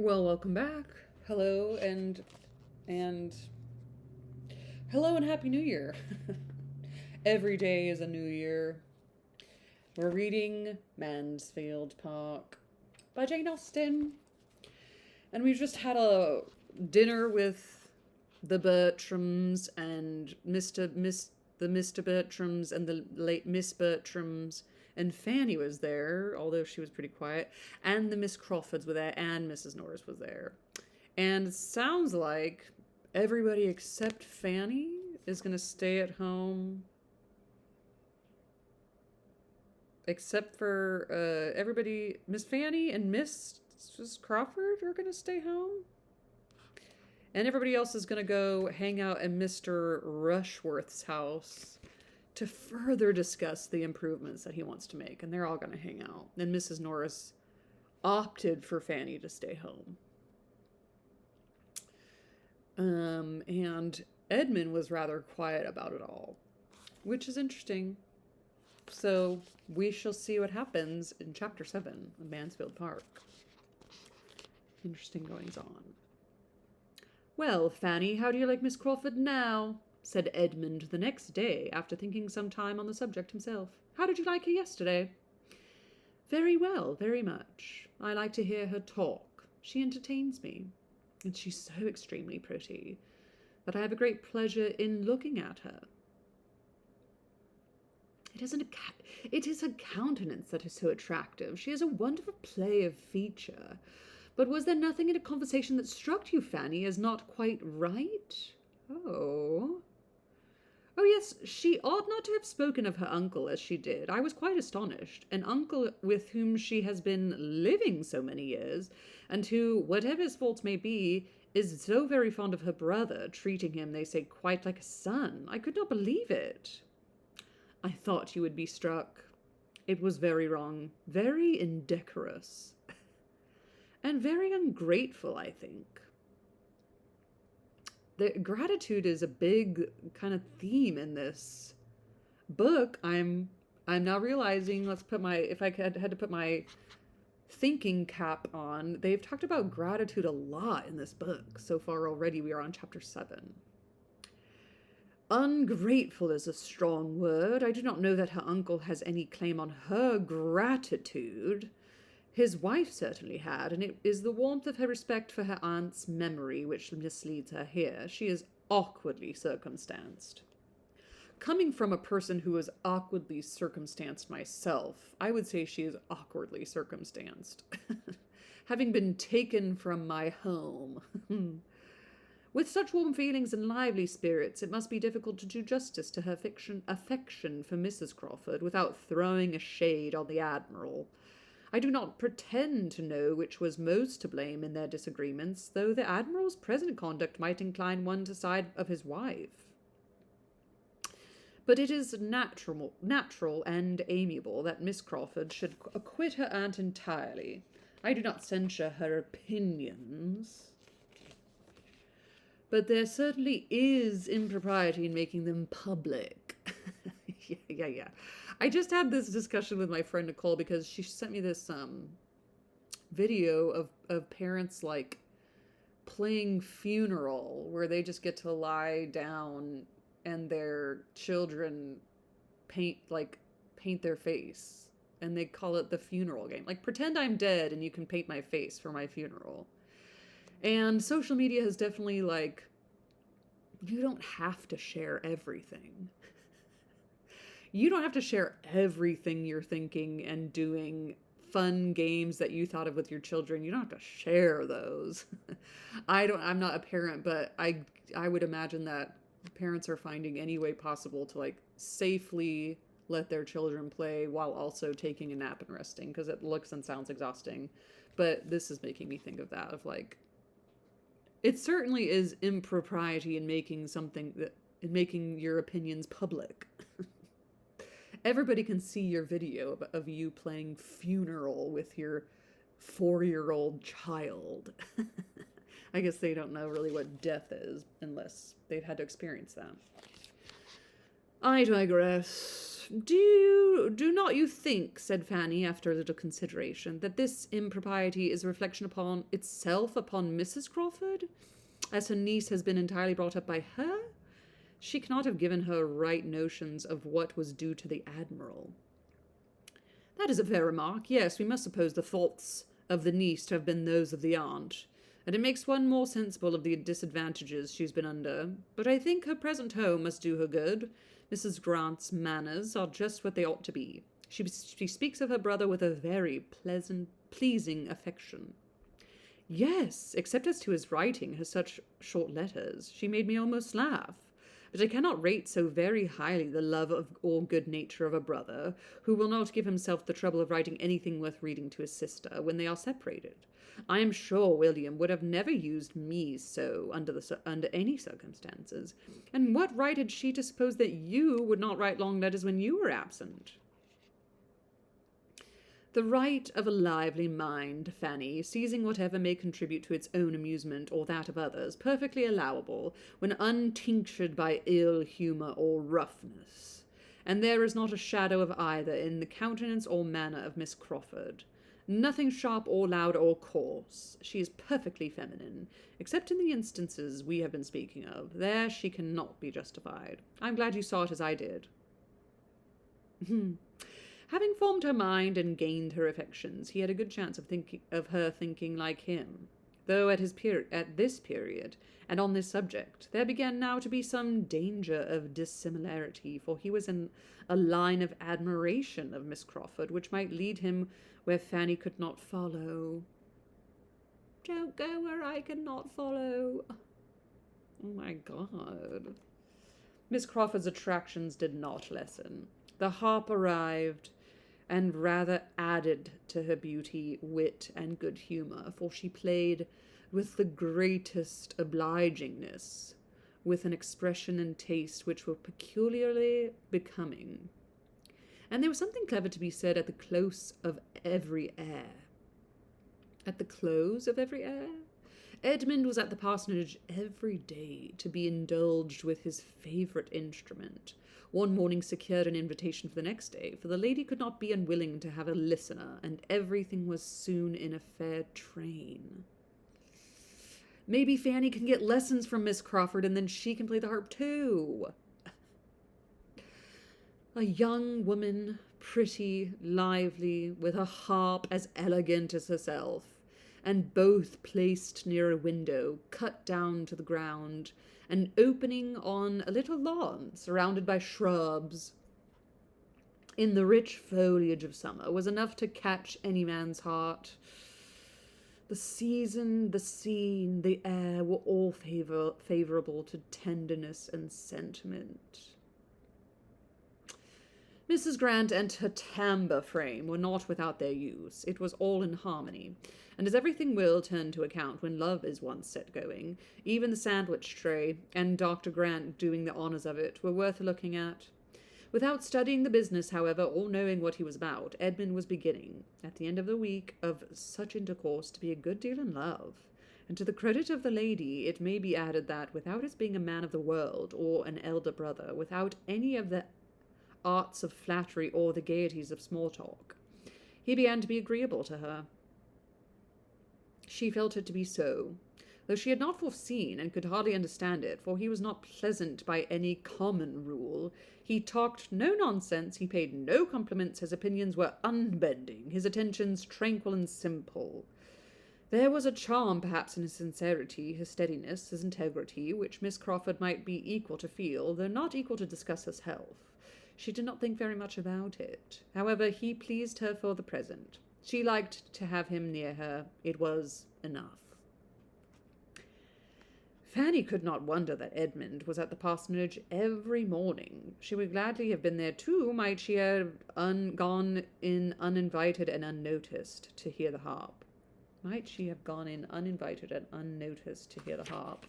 Well, welcome back. Hello and hello and happy new year. Every day is a new year. We're reading Mansfield Park by Jane Austen. And we've just had a dinner with the Bertrams and the Mr. Bertrams and the late Miss Bertrams, and Fanny was there, although she was pretty quiet, and the Miss Crawfords were there, and Mrs. Norris was there. And it sounds like everybody except Fanny is going to stay at home, except for everybody. Miss Fanny and Mrs. Crawford are going to stay home. And everybody else is going to go hang out at Mr. Rushworth's house to further discuss the improvements that he wants to make. And they're all going to hang out. And Mrs. Norris opted for Fanny to stay home. And Edmund was rather quiet about it all, which is interesting. So we shall see what happens in Chapter 7 of Mansfield Park. Interesting goings on. Well, Fanny, how do you like Miss Crawford now? Said Edmund the next day, after thinking some time on the subject himself. How did you like her yesterday? Very well, very much. I like to hear her talk. She entertains me. And she's so extremely pretty that I have a great pleasure in looking at her. It is her countenance that is so attractive. She has a wonderful play of feature. But was there nothing in a conversation that struck you, Fanny, as not quite right? Oh. Oh, yes, she ought not to have spoken of her uncle as she did. I was quite astonished. An uncle with whom she has been living so many years, and who, whatever his faults may be, is so very fond of her brother, treating him, they say, quite like a son. I could not believe it. I thought you would be struck. It was very wrong, very indecorous, and very ungrateful, I think. The gratitude is a big kind of theme in this book. I'm now realizing, if I had to put my thinking cap on, they've talked about gratitude a lot in this book. So far already we are on chapter 7. Ungrateful is a strong word. I do not know that her uncle has any claim on her gratitude. His wife certainly had, and it is the warmth of her respect for her aunt's memory which misleads her here. She is awkwardly circumstanced. Coming from a person who is awkwardly circumstanced myself, I would say she is awkwardly circumstanced. Having been taken from my home. With such warm feelings and lively spirits, it must be difficult to do justice to her affection for Mrs. Crawford without throwing a shade on the Admiral. I do not pretend to know which was most to blame in their disagreements, though the Admiral's present conduct might incline one to side of his wife. But it is natural and amiable that Miss Crawford should acquit her aunt entirely. I do not censure her opinions, but there certainly is impropriety in making them public. Yeah. I just had this discussion with my friend Nicole because she sent me this video of parents like playing funeral, where they just get to lie down and their children paint their face, and they call it the funeral game. Like, pretend I'm dead and you can paint my face for my funeral. And social media has definitely, you don't have to share everything. You don't have to share everything you're thinking and doing, fun games that you thought of with your children. You don't have to share those. I'm not a parent, but I would imagine that parents are finding any way possible to safely let their children play while also taking a nap and resting, because it looks and sounds exhausting. But this is making me think of that, of it certainly is impropriety in making your opinions public. Everybody can see your video of you playing funeral with your 4-year-old child. I guess they don't know really what death is unless they've had to experience that. I digress. Do not you think, said Fanny, after a little consideration, that this impropriety is a reflection upon itself upon Mrs. Crawford, as her niece has been entirely brought up by her? She cannot have given her right notions of what was due to the Admiral. That is a fair remark. Yes, we must suppose the faults of the niece to have been those of the aunt, and it makes one more sensible of the disadvantages she's been under. But I think her present home must do her good. Mrs. Grant's manners are just what they ought to be. She speaks of her brother with a very pleasing affection. Yes, except as to his writing her such short letters. She made me almost laugh. But I cannot rate so very highly the love of or good nature of a brother, who will not give himself the trouble of writing anything worth reading to his sister when they are separated. I am sure William would have never used me so under any circumstances. And what right had she to suppose that you would not write long letters when you were absent? The right of a lively mind, Fanny, seizing whatever may contribute to its own amusement or that of others, perfectly allowable, when untinctured by ill humour or roughness. And there is not a shadow of either in the countenance or manner of Miss Crawford. Nothing sharp or loud or coarse. She is perfectly feminine, except in the instances we have been speaking of. There she cannot be justified. I'm glad you saw it as I did. Having formed her mind and gained her affections, he had a good chance of her thinking like him, though at this period, and on this subject, there began now to be some danger of dissimilarity, for he was in a line of admiration of Miss Crawford, which might lead him where Fanny could not follow. Don't go where I cannot follow. Oh my God. Miss Crawford's attractions did not lessen. The harp arrived, and rather added to her beauty, wit, and good humour, for she played with the greatest obligingness, with an expression and taste which were peculiarly becoming. And there was something clever to be said at the close of every air. At the close of every air? Edmund was at the parsonage every day to be indulged with his favourite instrument. One morning secured an invitation for the next day, for the lady could not be unwilling to have a listener, and everything was soon in a fair train. Maybe Fanny can get lessons from Miss Crawford, and then she can play the harp too. A young woman, pretty, lively, with a harp as elegant as herself, and both placed near a window, cut down to the ground, and opening on a little lawn surrounded by shrubs in the rich foliage of summer, was enough to catch any man's heart. The season, the scene, the air were all favourable to tenderness and sentiment. Mrs. Grant and her timbre frame were not without their use. It was all in harmony, and as everything will turn to account when love is once set going, even the sandwich tray, and Dr. Grant doing the honours of it, were worth looking at. Without studying the business, however, or knowing what he was about, Edmund was beginning, at the end of the week of such intercourse, to be a good deal in love. And to the credit of the lady, it may be added that, without his being a man of the world, or an elder brother, without any of the arts of flattery or the gaieties of small talk, he began to be agreeable to her. She felt it to be so, though she had not foreseen and could hardly understand it, for he was not pleasant by any common rule. He talked no nonsense, he paid no compliments, his opinions were unbending, his attentions tranquil and simple. There was a charm, perhaps, in his sincerity, his steadiness, his integrity, which Miss Crawford might be equal to feel, though not equal to discuss his health. She did not think very much about it. However, he pleased her for the present. She liked to have him near her. It was enough. Fanny could not wonder that Edmund was at the parsonage every morning. She would gladly have been there too, might she have gone in uninvited and unnoticed to hear the harp. Might she have gone in uninvited and unnoticed to hear the harp.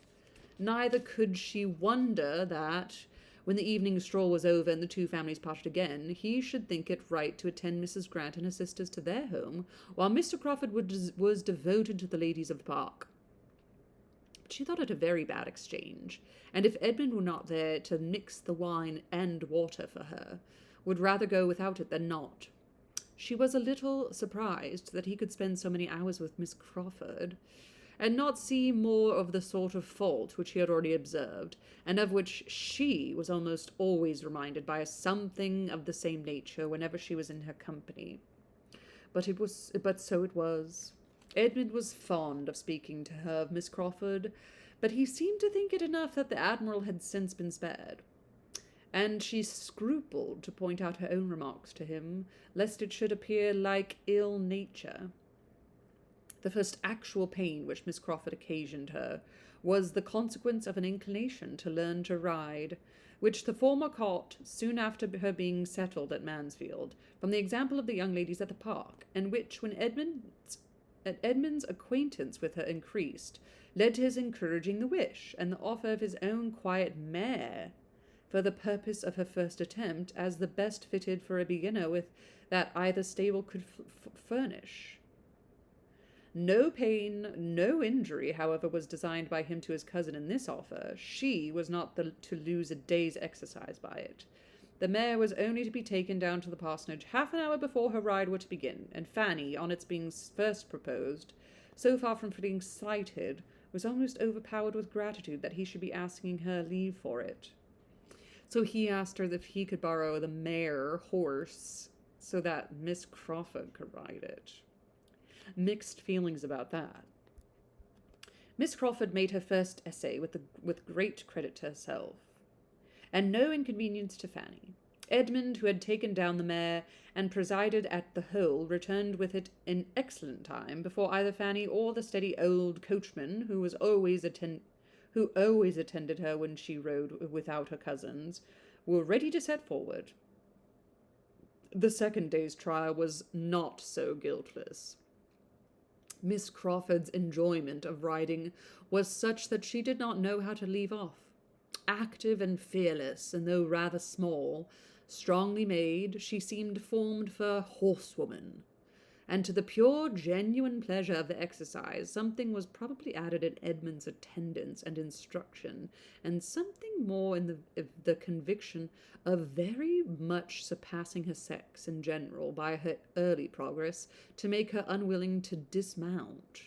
Neither could she wonder that, when the evening stroll was over and the two families parted again, he should think it right to attend Mrs. Grant and her sisters to their home, while Mr. Crawford was devoted to the ladies of the park. But she thought it a very bad exchange, and if Edmund were not there to mix the wine and water for her, would rather go without it than not. She was a little surprised that he could spend so many hours with Miss Crawford, and not see more of the sort of fault which he had already observed, and of which she was almost always reminded by something of the same nature whenever she was in her company. But so it was. Edmund was fond of speaking to her of Miss Crawford, but he seemed to think it enough that the Admiral had since been spared, and she scrupled to point out her own remarks to him, lest it should appear like ill nature. The first actual pain which Miss Crawford occasioned her was the consequence of an inclination to learn to ride, which the former caught soon after her being settled at Mansfield, from the example of the young ladies at the park, and which, when Edmund's acquaintance with her increased, led to his encouraging the wish, and the offer of his own quiet mare for the purpose of her first attempt, as the best fitted for a beginner with that either stable could furnish. No pain, no injury, however, was designed by him to his cousin in this offer. She was not to lose a day's exercise by it. The mare was only to be taken down to the parsonage half an hour before her ride were to begin, and Fanny, on its being first proposed, so far from feeling slighted, was almost overpowered with gratitude that he should be asking her leave for it. So he asked her if he could borrow the mare horse so that Miss Crawford could ride it. Mixed feelings about that. Miss Crawford made her first essay with great credit to herself, and no inconvenience to Fanny. Edmund, who had taken down the mare and presided at the whole, returned with it in excellent time before either Fanny or the steady old coachman, who always attended her when she rode without her cousins, were ready to set forward. The second day's trial was not so guiltless. Miss Crawford's enjoyment of riding was such that she did not know how to leave off. Active and fearless, and though rather small, strongly made, she seemed formed for horsewoman. And to the pure, genuine pleasure of the exercise, something was probably added in Edmund's attendance and instruction, and something more in the conviction of very much surpassing her sex in general by her early progress to make her unwilling to dismount.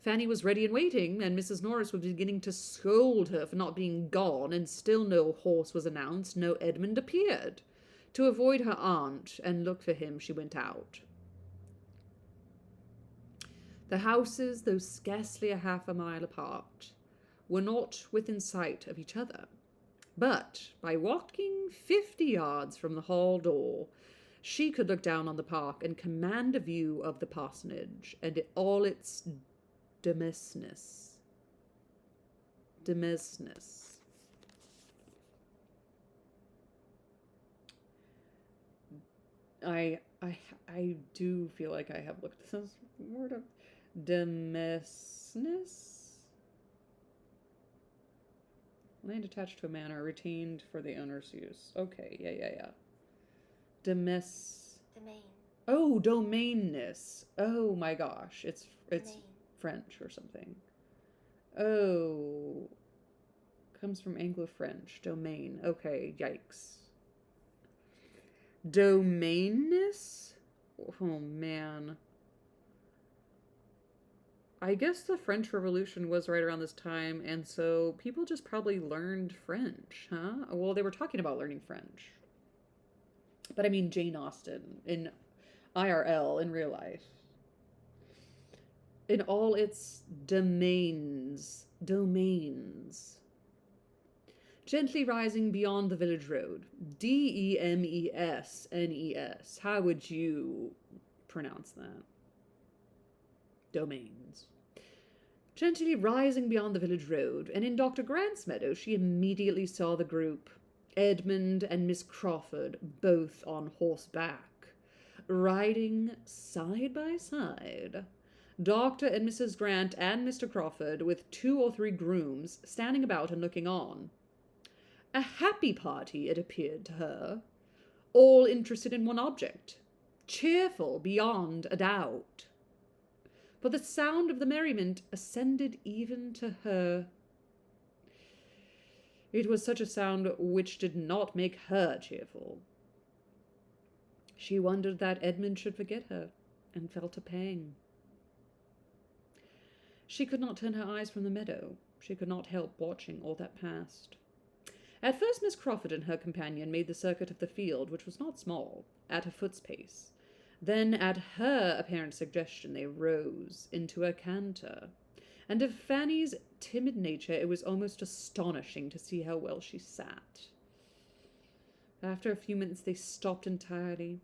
Fanny was ready and waiting, and Mrs. Norris was beginning to scold her for not being gone, and still no horse was announced, no Edmund appeared. To avoid her aunt and look for him, she went out. The houses, though scarcely a half a mile apart, were not within sight of each other, but by walking 50 yards from the hall door, she could look down on the park and command a view of the parsonage and all its demesnes. I do feel like I have looked this word up. Demesnes? Land attached to a manor, retained for the owner's use. Okay, yeah. Domain. Oh, domainness. Oh my gosh, it's Domain. French or something. Oh, comes from Anglo-French. Domain. Okay, yikes. Domainness? Oh man. I guess the French Revolution was right around this time, and so people just probably learned French, huh? Well, they were talking about learning French. But I mean Jane Austen in IRL, in real life. In all its domains. Gently rising beyond the village road. Demesnes. How would you pronounce that? Domains. Gently rising beyond the village road, and in Dr. Grant's meadow she immediately saw the group, Edmund and Miss Crawford, both on horseback, riding side by side. Dr. and Mrs. Grant and Mr. Crawford, with 2 or 3 grooms, standing about and looking on. A happy party, it appeared to her, all interested in one object, cheerful beyond a doubt. For the sound of the merriment ascended even to her. It was such a sound which did not make her cheerful. She wondered that Edmund should forget her, and felt a pang. She could not turn her eyes from the meadow. She could not help watching all that passed. At first Miss Crawford and her companion made the circuit of the field, which was not small, at a foot's pace. Then, at her apparent suggestion, they rose into a canter. And of Fanny's timid nature, it was almost astonishing to see how well she sat. After a few minutes, they stopped entirely.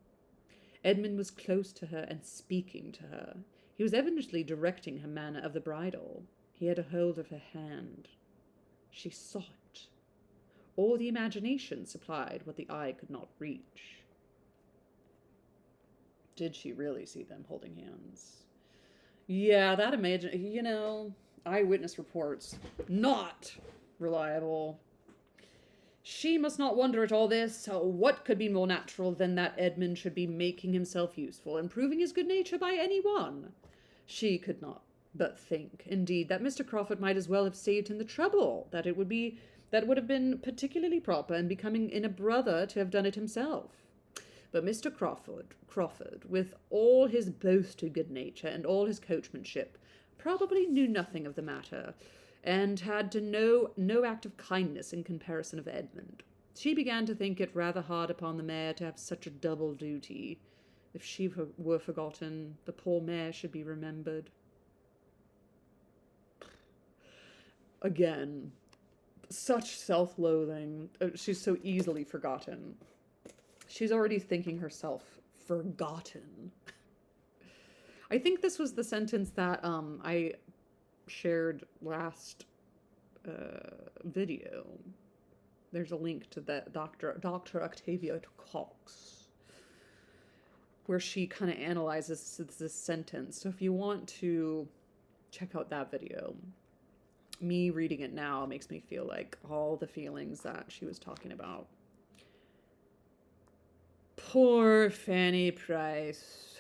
Edmund was close to her and speaking to her. He was evidently directing her manner of the bridle. He had a hold of her hand. She saw it. Or the imagination supplied what the eye could not reach. Did she really see them holding hands? Yeah, that eyewitness reports, not reliable. She must not wonder at all this. What could be more natural than that Edmund should be making himself useful and proving his good nature by any one? She could not but think, indeed, that Mr. Crawford might as well have saved him the trouble, that would have been particularly proper and becoming in a brother to have done it himself. But Mr. Crawford, with all his boasted good nature and all his coachmanship, probably knew nothing of the matter, and had to know no act of kindness in comparison of Edmund. She began to think it rather hard upon the mare to have such a double duty. If she were forgotten, the poor mare should be remembered. Again, such self-loathing. She's so easily forgotten. She's already thinking herself forgotten. I think this was the sentence that I shared last video. There's a link to that Dr. Octavia Cox, where she kind of analyzes this sentence. So if you want to check out that video, me reading it now makes me feel like all the feelings that she was talking about. Poor Fanny Price.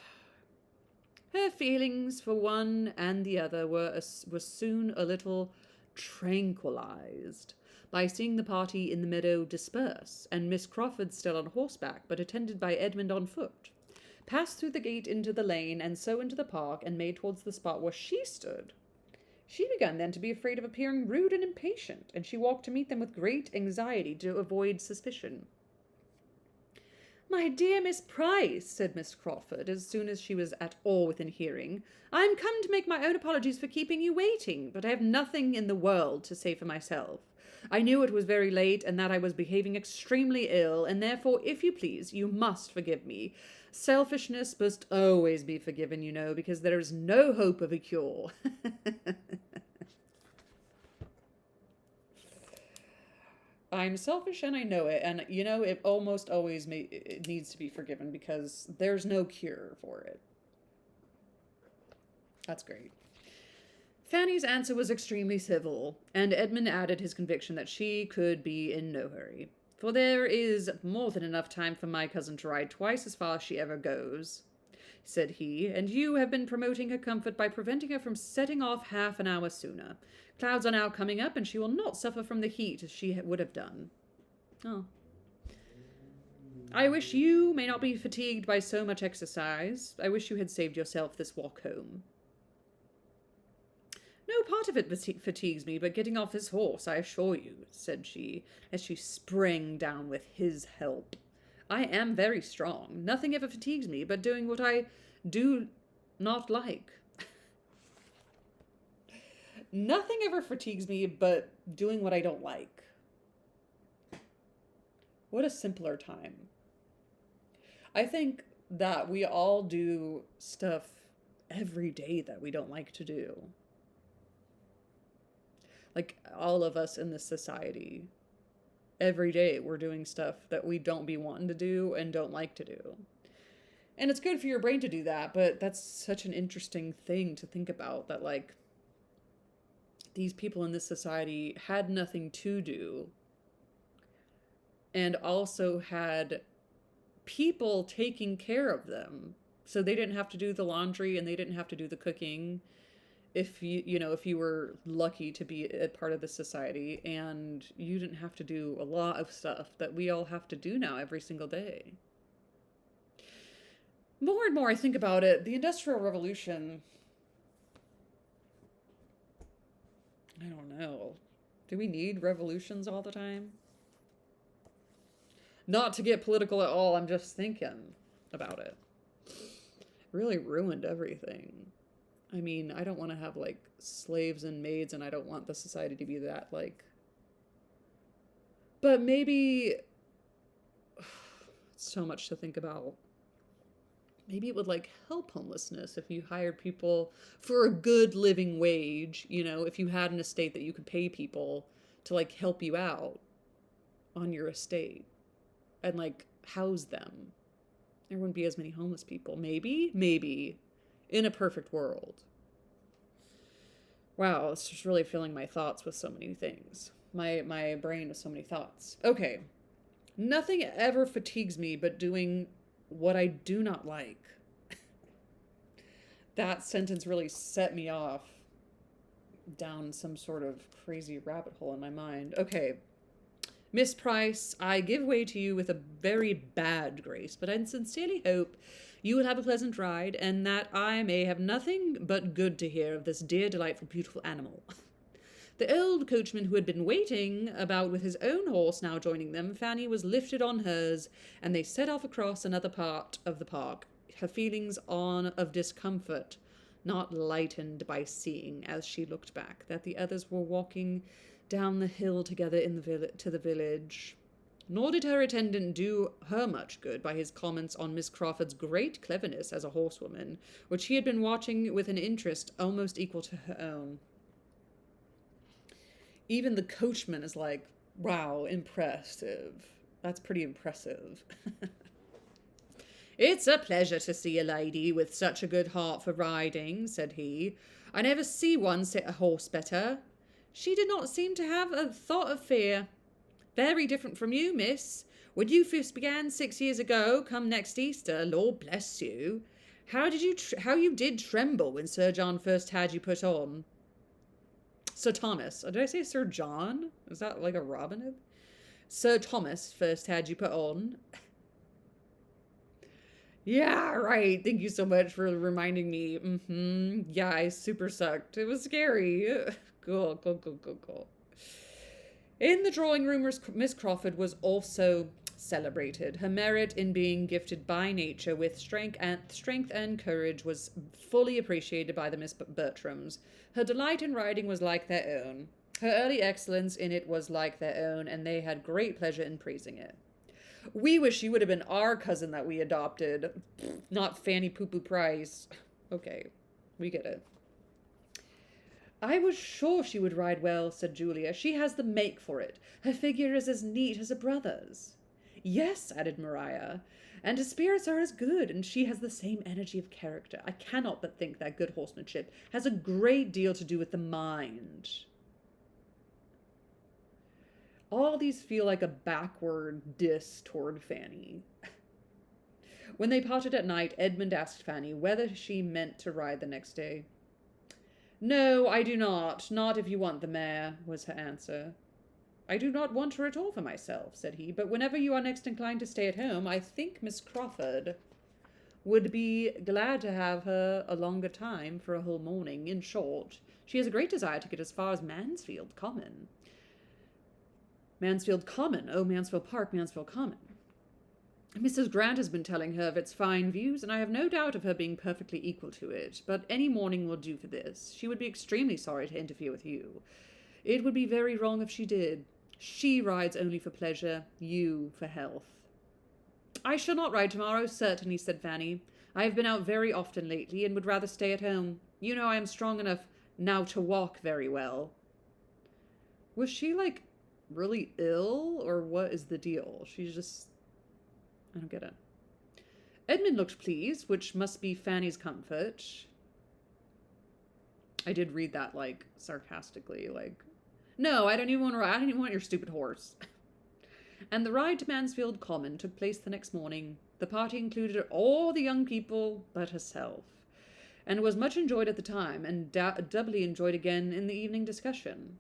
Her feelings for one and the other were soon a little tranquilized by seeing the party in the meadow disperse, and Miss Crawford, still on horseback, but attended by Edmund on foot, passed through the gate into the lane, and so into the park, and made towards the spot where she stood. She began then to be afraid of appearing rude and impatient, and she walked to meet them with great anxiety to avoid suspicion. "My dear Miss Price," said Miss Crawford, as soon as she was at all within hearing, "I am come to make my own apologies for keeping you waiting, but I have nothing in the world to say for myself. I knew it was very late, and that I was behaving extremely ill, and therefore, if you please, you must forgive me. Selfishness must always be forgiven, you know, because there is no hope of a cure." I'm selfish and I know it, and it almost always it needs to be forgiven because there's no cure for it. That's great. Fanny's answer was extremely civil, and Edmund added his conviction that she could be in no hurry. "For there is more than enough time for my cousin to ride twice as far as she ever goes," said he, "and you have been promoting her comfort by preventing her from setting off half an hour sooner. Clouds are now coming up, and she will not suffer from the heat as she would have done. Oh. I wish you may not be fatigued by so much exercise. I wish you had saved yourself this walk home." "No part of it fatigues me but getting off this horse, I assure you," said she, as she sprang down with his help. "I am very strong. Nothing ever fatigues me but doing what I do not like." Nothing ever fatigues me but doing what I don't like. What a simpler time. I think that we all do stuff every day that we don't like to do. Like, all of us in this society, every day we're doing stuff that we don't be wanting to do and don't like to do. And it's good for your brain to do that, but that's such an interesting thing to think about, that, like, these people in this society had nothing to do and also had people taking care of them. So they didn't have to do the laundry and they didn't have to do the cooking if you were lucky to be a part of the society, and you didn't have to do a lot of stuff that we all have to do now every single day. More and more I think about it, the Industrial Revolution, I don't know. Do we need revolutions all the time? Not to get political at all, I'm just thinking about it. Really ruined everything. I mean, I don't want to have like slaves and maids, and I don't want the society to be that like. But maybe so much to think about. Maybe it would like help homelessness if you hired people for a good living wage, if you had an estate that you could pay people to like help you out on your estate and like house them. There wouldn't be as many homeless people. Maybe in a perfect world. Wow, it's just really filling my thoughts with so many things. My brain with so many thoughts. Okay. Nothing ever fatigues me but doing what I do not like. That sentence really set me off down some sort of crazy rabbit hole in my mind. Okay. Miss Price, I give way to you with a very bad grace, but I sincerely hope you will have a pleasant ride, and that I may have nothing but good to hear of this dear, delightful, beautiful animal. The old coachman who had been waiting about with his own horse now joining them, Fanny was lifted on hers, and they set off across another part of the park, her feelings of discomfort not lightened by seeing, as she looked back, that the others were walking down the hill together to the village. Nor did her attendant do her much good by his comments on Miss Crawford's great cleverness as a horsewoman, which he had been watching with an interest almost equal to her own. Even the coachman is like, wow, impressive. That's pretty impressive. It's a pleasure to see a lady with such a good heart for riding, said he. I never see one sit a horse better. She did not seem to have a thought of fear. Very different from you, miss. When you first began 6 years ago, come next Easter, Lord bless you. How you did tremble when Sir John first had you put on? Sir Thomas. Did I say Sir John? Is that like a Robin Hood? Sir Thomas first had you put on. Yeah, right. Thank you so much for reminding me. Yeah, I super sucked. It was scary. Cool. In the drawing room, Miss Crawford was also celebrated. Her merit in being gifted by nature with strength and courage was fully appreciated by the Miss Bertrams. Her delight in riding was like their own. Her early excellence in it was like their own, and they had great pleasure in praising it. We wish she would have been our cousin that we adopted, not Fanny Poo Poo Price. Okay, we get it. I was sure she would ride well, said Julia. She has the make for it. Her figure is as neat as a brother's. Yes, added Maria, and her spirits are as good, and she has the same energy of character. I cannot but think that good horsemanship has a great deal to do with the mind. All these feel like a backward diss toward Fanny. When they parted at night, Edmund asked Fanny whether she meant to ride the next day. No, I do not. Not if you want the mare, was her answer. I do not want her at all for myself, said he, but whenever you are next inclined to stay at home, I think Miss Crawford would be glad to have her a longer time for a whole morning. In short, she has a great desire to get as far as Mansfield Common. Mansfield Common? Oh, Mansfield Park, Mansfield Common. Mrs. Grant has been telling her of its fine views, and I have no doubt of her being perfectly equal to it, but any morning will do for this. She would be extremely sorry to interfere with you. It would be very wrong if she did. She rides only for pleasure, you for health. I shall not ride tomorrow, certainly, said Fanny. I have been out very often lately, and would rather stay at home. You know I am strong enough now to walk very well. Was she, like, really ill, or what is the deal? She's just... I don't get it. Edmund looked pleased, which must be Fanny's comfort. I did read that, like, sarcastically, like, no, I don't even want your stupid horse. And the ride to Mansfield Common took place the next morning. The party included all the young people but herself, and was much enjoyed at the time, and doubly enjoyed again in the evening discussion.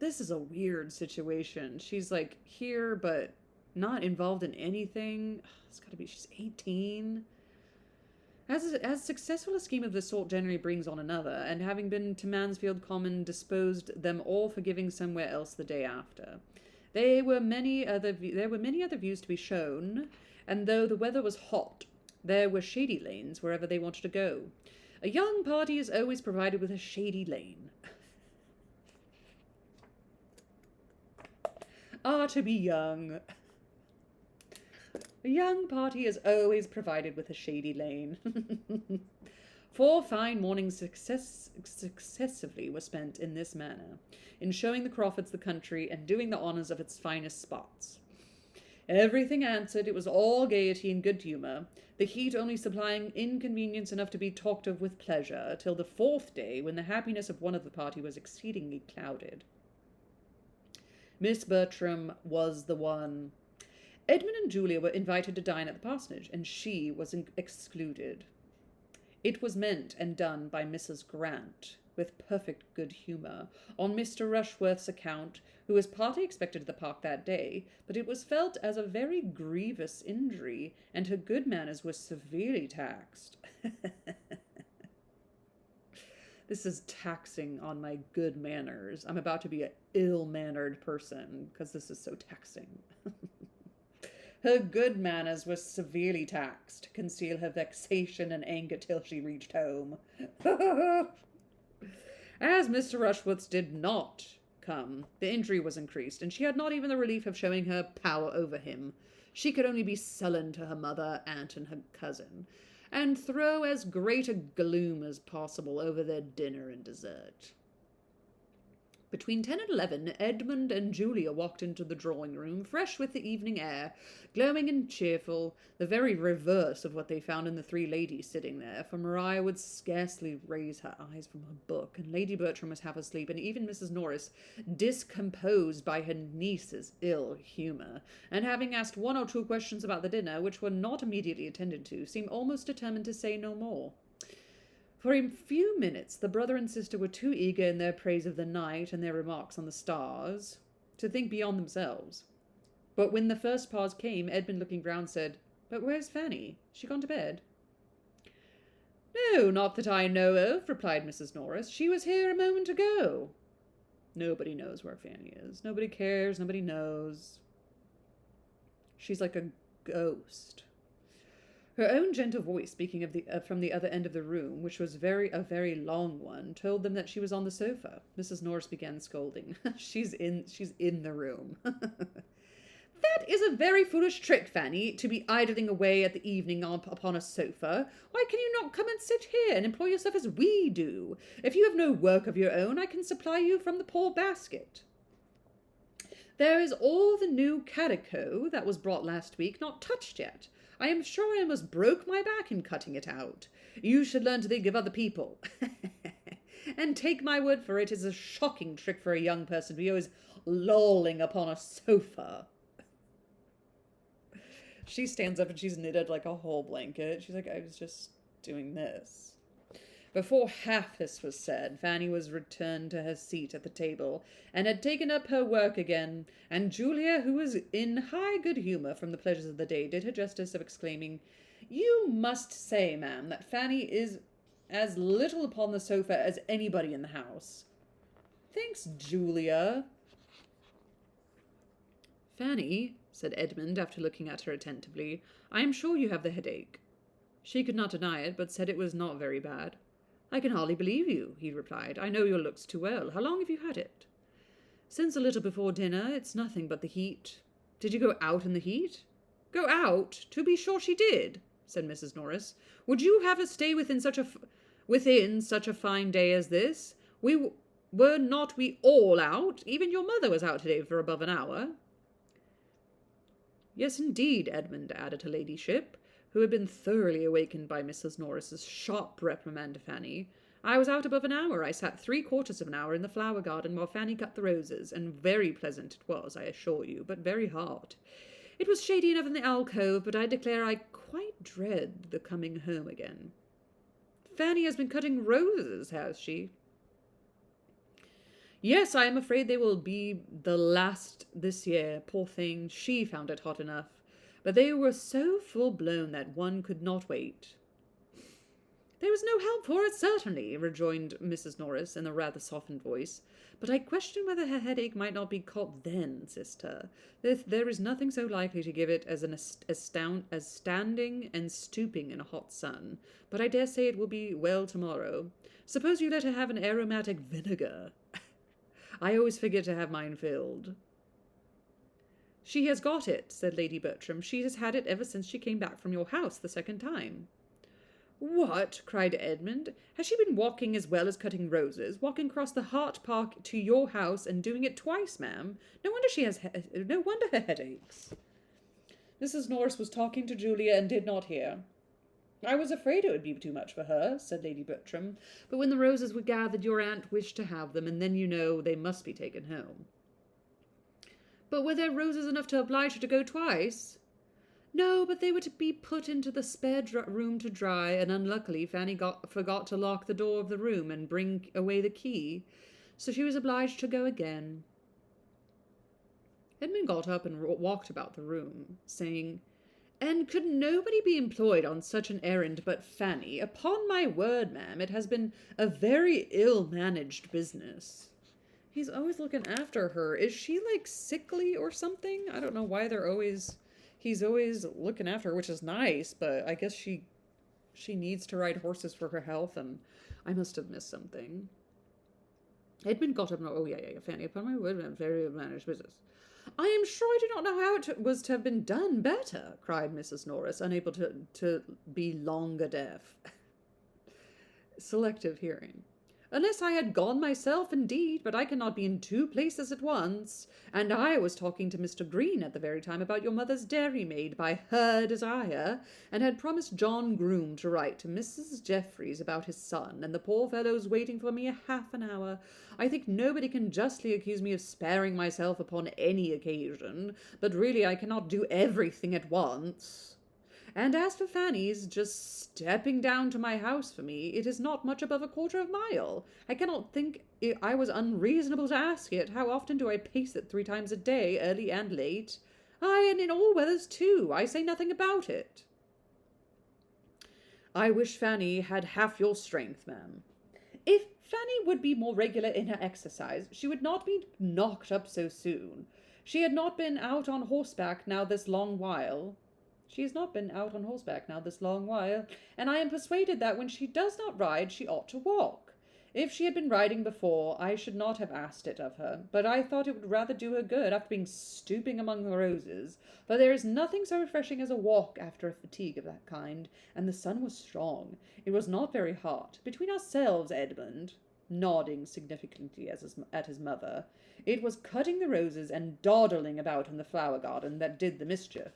This is a weird situation. She's, like, here, but not involved in anything. It's gotta be, she's 18. As successful a scheme of this sort generally brings on another, and having been to Mansfield Common disposed them all for giving somewhere else the day after. There were many other views to be shown, and though the weather was hot, there were shady lanes wherever they wanted to go. A young party is always provided with a shady lane. To be young. A young party is always provided with a shady lane. 4 fine mornings successively were spent in this manner, in showing the Crawfords the country and doing the honours of its finest spots. Everything answered. It was all gaiety and good humour, the heat only supplying inconvenience enough to be talked of with pleasure, till the 4th day, when the happiness of one of the party was exceedingly clouded. Miss Bertram was the one. Edmund and Julia were invited to dine at the parsonage, and she was excluded. It was meant and done by Mrs. Grant, with perfect good humour, on Mr. Rushworth's account, who was partly expected at the park that day, but it was felt as a very grievous injury, and her good manners were severely taxed. This is taxing on my good manners. I'm about to be an ill-mannered person, because this is so taxing. Her good manners were severely taxed to conceal her vexation and anger till she reached home. As Mr. Rushworth's did not come, the injury was increased, and she had not even the relief of showing her power over him. She could only be sullen to her mother, aunt, and her cousin, and throw as great a gloom as possible over their dinner and dessert. Between 10 and 11, Edmund and Julia walked into the drawing-room, fresh with the evening air, glowing and cheerful, the very reverse of what they found in the 3 ladies sitting there, for Maria would scarcely raise her eyes from her book, and Lady Bertram was half asleep, and even Mrs. Norris, discomposed by her niece's ill humour, and having asked 1 or 2 questions about the dinner, which were not immediately attended to, seemed almost determined to say no more. For a few minutes the brother and sister were too eager in their praise of the night and their remarks on the stars to think beyond themselves. But when the first pause came, Edmund, looking round, said, "But where's Fanny? She gone to bed?" "No, not that I know of," replied Mrs. Norris. "She was here a moment ago." Nobody knows where Fanny is. Nobody cares. Nobody knows. She's like a ghost. Her own gentle voice, speaking from the other end of the room, which was a very long one, told them that she was on the sofa. Mrs. Norris began scolding. She's in the room. "That is a very foolish trick, Fanny, to be idling away at the evening upon a sofa. Why can you not come and sit here and employ yourself as we do? If you have no work of your own, I can supply you from the poor basket. There is all the new calico that was brought last week not touched yet. I am sure I almost broke my back in cutting it out. You should learn to think of other people. And take my word for it, is a shocking trick for a young person to be always lolling upon a sofa." She stands up and she's knitted like a whole blanket. She's like, "I was just doing this." Before half this was said, Fanny was returned to her seat at the table, and had taken up her work again, and Julia, who was in high good humour from the pleasures of the day, did her justice of exclaiming, "You must say, ma'am, that Fanny is as little upon the sofa as anybody in the house." "Thanks, Julia." "Fanny," said Edmund, after looking at her attentively, "I am sure you have the headache." She could not deny it, but said it was not very bad. "I can hardly believe you," he replied. "I know your looks too well. How long have you had it?" "Since a little before dinner. It's nothing but the heat." "Did you go out in the heat?" "Go out? To be sure she did," said Mrs. Norris. "Would you have us stay within such a fine day as this? Were not we all out? Even your mother was out today for above an hour." "Yes, indeed, Edmund," added her ladyship, who had been thoroughly awakened by Mrs. Norris's sharp reprimand to Fanny. "I was out above an hour. I sat 3/4 of an hour in the flower garden while Fanny cut the roses, and very pleasant it was, I assure you, but very hot. It was shady enough in the alcove, but I declare I quite dread the coming home again." "Fanny has been cutting roses, has she?" "Yes, I am afraid they will be the last this year. Poor thing, she found it hot enough. But they were so full-blown that one could not wait." There was no help for it, certainly, rejoined Mrs. Norris in a rather softened voice. But I question whether her headache might not be caught then, sister. There is nothing so likely to give it as standing and stooping in a hot sun. But I dare say it will be well tomorrow. Suppose you let her have an aromatic vinegar. I always forget to have mine filled. She has got it, said Lady Bertram. She has had it ever since she came back from your house the second time. What? Cried Edmund. Has she been walking as well as cutting roses, walking across the Hart Park to your house and doing it twice, ma'am? No wonder her headaches. Mrs. Norris was talking to Julia and did not hear. I was afraid it would be too much for her, said Lady Bertram, but when the roses were gathered your aunt wished to have them, and then, you know, they must be taken home. But were there roses enough to oblige her to go twice? No, but they were to be put into the spare room to dry, and unluckily Fanny forgot to lock the door of the room and bring away the key, so she was obliged to go again. Edmund got up and walked about the room, saying, And could nobody be employed on such an errand but Fanny? Upon my word, ma'am, it has been a very ill-managed business. He's always looking after her. Is she, like, sickly or something? I don't know why he's always looking after her, which is nice, but I guess she needs to ride horses for her health, and I must have missed something. Edmund got up and, Fanny, upon my word, ma'am, very ill-managed business. I am sure I do not know how it was to have been done better, cried Mrs. Norris, unable to be longer deaf. Selective hearing. Unless I had gone myself, indeed, but I cannot be in two places at once. And I was talking to Mr. Green at the very time about your mother's dairymaid by her desire, and had promised John Groom to write to Mrs. Jeffreys about his son, and the poor fellow's waiting for me half an hour. I think nobody can justly accuse me of sparing myself upon any occasion, but really I cannot do everything at once. And as for Fanny's just stepping down to my house for me, it is not much above a quarter of a mile. I cannot think I was unreasonable to ask it. How often do I pace it 3 times a day, early and late? Aye, and in all weathers too. I say nothing about it. I wish Fanny had half your strength, ma'am. If Fanny would be more regular in her exercise, she would not be knocked up so soon. She had not been out on horseback now this long while. She has not been out on horseback now this long while, and I am persuaded that when she does not ride, she ought to walk. If she had been riding before, I should not have asked it of her, but I thought it would rather do her good after being stooping among the roses, for there is nothing so refreshing as a walk after a fatigue of that kind, and the sun was strong. It was not very hot. Between ourselves, Edmund, nodding significantly at his mother, it was cutting the roses and dawdling about in the flower garden that did the mischief.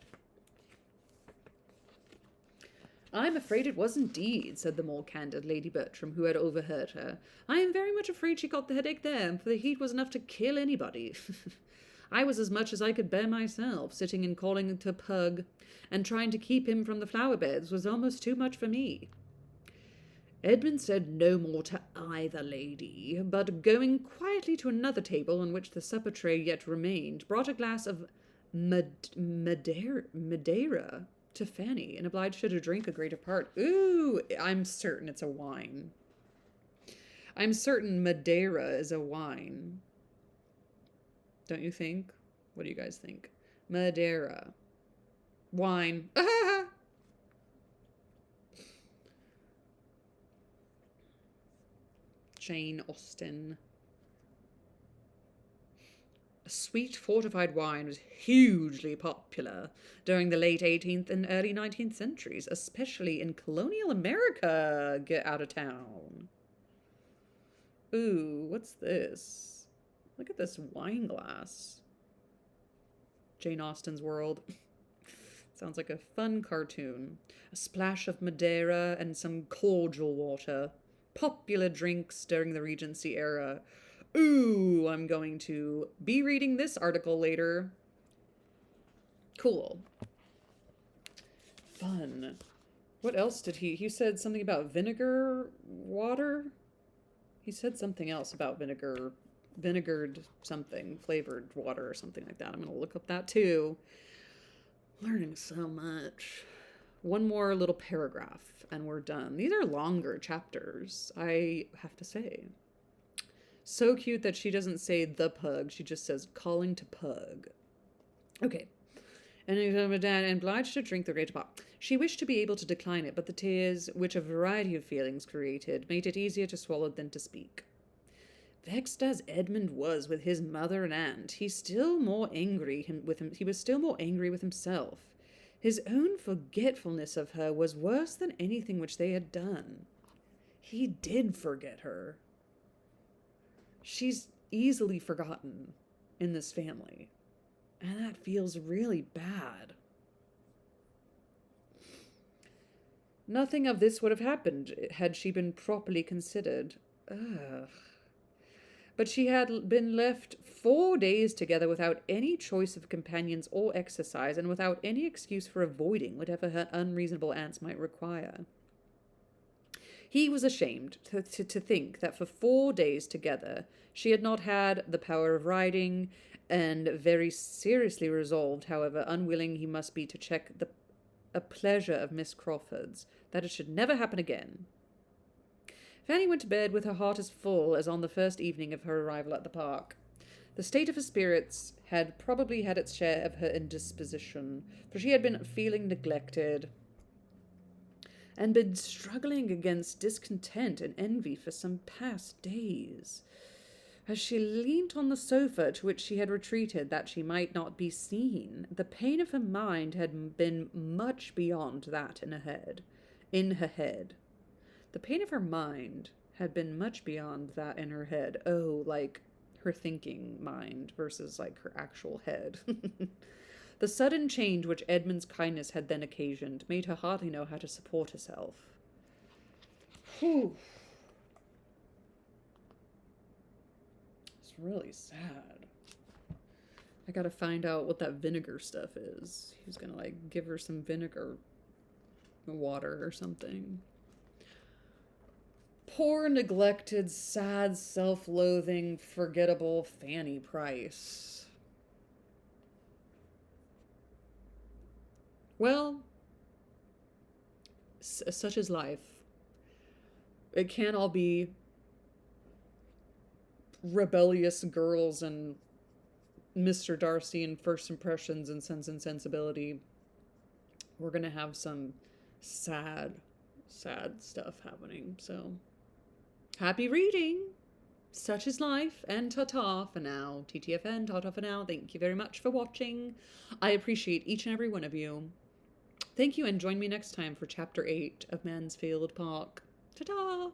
I'm afraid it was indeed, said the more candid Lady Bertram, who had overheard her. I am very much afraid she got the headache there, for the heat was enough to kill anybody. I was as much as I could bear myself, sitting and calling to Pug, and trying to keep him from the flower beds was almost too much for me. Edmund said no more to either lady, but going quietly to another table on which the supper tray yet remained, brought a glass of Madeira to Fanny, and obliged her to drink a greater part. Ooh, I'm certain it's a wine. I'm certain Madeira is a wine. Don't you think? What do you guys think? Madeira. Wine. Jane Austen. Sweet fortified wine was hugely popular during the late 18th and early 19th centuries, especially in colonial America. Get out of town. Ooh, what's this? Look at this wine glass. Jane Austen's World. Sounds like a fun cartoon. A splash of Madeira and some cordial water. Popular drinks during the Regency era. Ooh, I'm going to be reading this article later. Cool. Fun. What else did he said something about vinegar water? He said something else about vinegared something, flavored water or something like that. I'm going to look up that too. Learning so much. One more little paragraph and we're done. These are longer chapters, I have to say. So cute that she doesn't say the pug, she just says calling to pug. Okay. And Madame obliged to drink the greater part. She wished to be able to decline it, but the tears, which a variety of feelings created, made it easier to swallow than to speak. Vexed as Edmund was with his mother and aunt, he was still more angry with himself. His own forgetfulness of her was worse than anything which they had done. He did forget her. She's easily forgotten in this family, and that feels really bad. Nothing of this would have happened had she been properly considered. Ugh. But she had been left 4 days together without any choice of companions or exercise, and without any excuse for avoiding whatever her unreasonable aunts might require. He was ashamed to think that for 4 days together she had not had the power of riding, and very seriously resolved, however unwilling he must be to check a pleasure of Miss Crawford's, that it should never happen again. Fanny went to bed with her heart as full as on the first evening of her arrival at the park. The state of her spirits had probably had its share of her indisposition, for she had been feeling neglected, and been struggling against discontent and envy for some past days. As she leant on the sofa to which she had retreated that she might not be seen, the pain of her mind had been much beyond that in her head. The pain of her mind had been much beyond that in her head. Oh, like her thinking mind versus like her actual head. The sudden change which Edmund's kindness had then occasioned made her hardly know how to support herself. Whew. It's really sad. I gotta find out what that vinegar stuff is. He's gonna like give her some vinegar water or something. Poor, neglected, sad, self-loathing, forgettable Fanny Price. Well, such is life. It can't all be rebellious girls and Mr. Darcy and First Impressions and Sense and Sensibility. We're gonna have some sad stuff happening, so happy reading. Such is life, and ta-ta for now. TTFN, ta-ta for now. Thank you very much for watching. I appreciate each and every one of you. Thank you, and join me next time for Chapter 8 of Mansfield Park. Ta-ta!